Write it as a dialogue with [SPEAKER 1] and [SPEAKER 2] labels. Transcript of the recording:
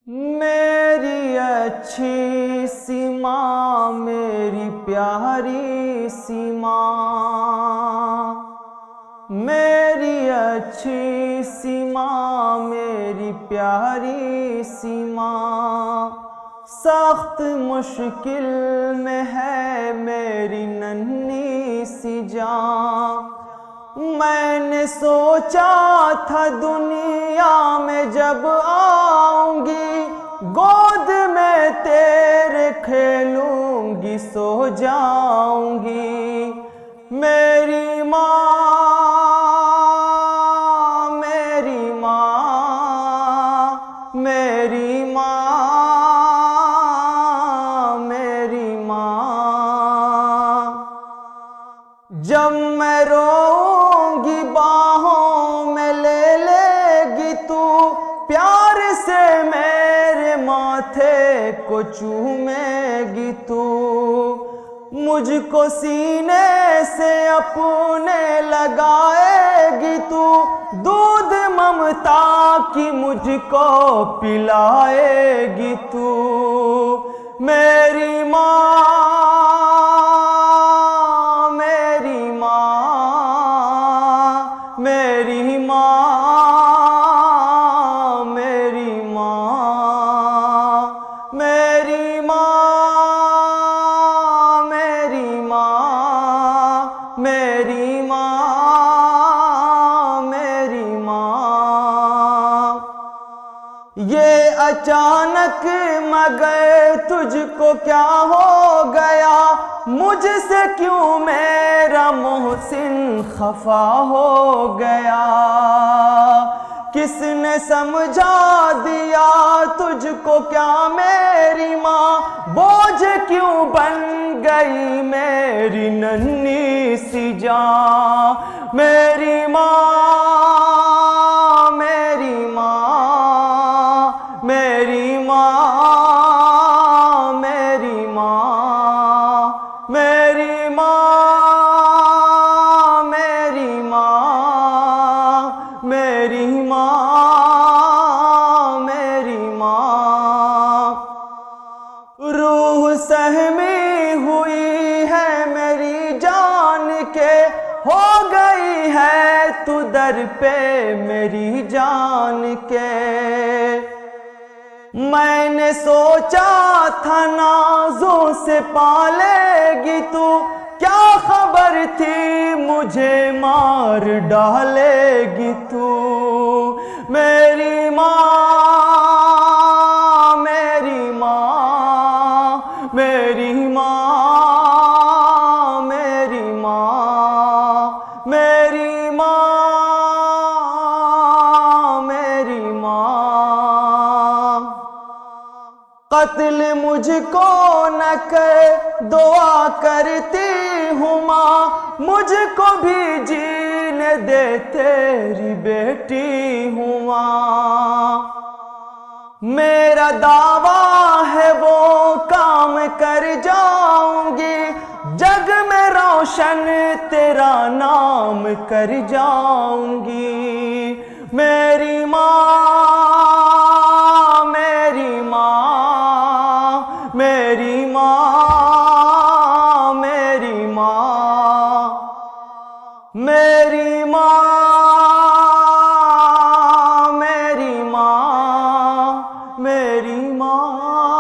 [SPEAKER 1] मेरी अच्छी सी माँ, मेरी प्यारी सी माँ, मेरी अच्छी सी माँ, मेरी प्यारी सी माँ, सख्त मुश्किल में है मेरी नन्ही सी जान। मैंने सोचा था दुनिया में जब आऊंगी, गोद में तेरे खेलूंगी, सो जाऊंगी। मेरी माँ, मेरी माँ, मेरी माँ, मेरी माँ। जब मैं रोऊंगी बाहों में ले लेगी तू, प्यार से मेरे माथे को चूमेगी तू। मुझको सीने से अपने लगाएगी तू, दूध ममता की मुझको पिलाएगी तू। मेरी माँ, मेरी माँ, मेरी माँ, मेरी माँ, मेरी माँ, मेरी माँ, मेरी माँ, मेरी माँ। ये अचानक मगर तुझको क्या हो गया, मुझसे क्यों मेरा मोहसिन खफा हो गया। किसने समझा दिया तुझको क्या मेरी माँ, बोझ क्यों बन गई मेरी नन्ही सी जान। मेरी माँ, मेरी माँ, मेरी माँ, मेरी माँ, मेरी माँ, मेरी माँ, मेरी माँ, मेरी माँ। रूह सहमी हुई है मेरी जान के, हो गई है तू दर पे मेरी जान के। मैंने सोचा था नाज़ों से पालेगी तू, क्या खबर थी मुझे मार डालेगी तू। मेरी माँ, मेरी माँ, मेरी माँ, मेरी माँ, मेरी माँ, मेरी माँ। कत्ल मुझको न कर दुआ करती हूँ माँ, मुझको भी जीने दे तेरी बेटी हूँ माँ। मेरा दावा है वो काम कर जाऊंगी, जग में रोशन तेरा नाम कर जाऊंगी। मेरी माँ, मेरी माँ, मेरी माँ, मेरी माँ, मेरी माँ, मेरी माँ, मेरी माँ।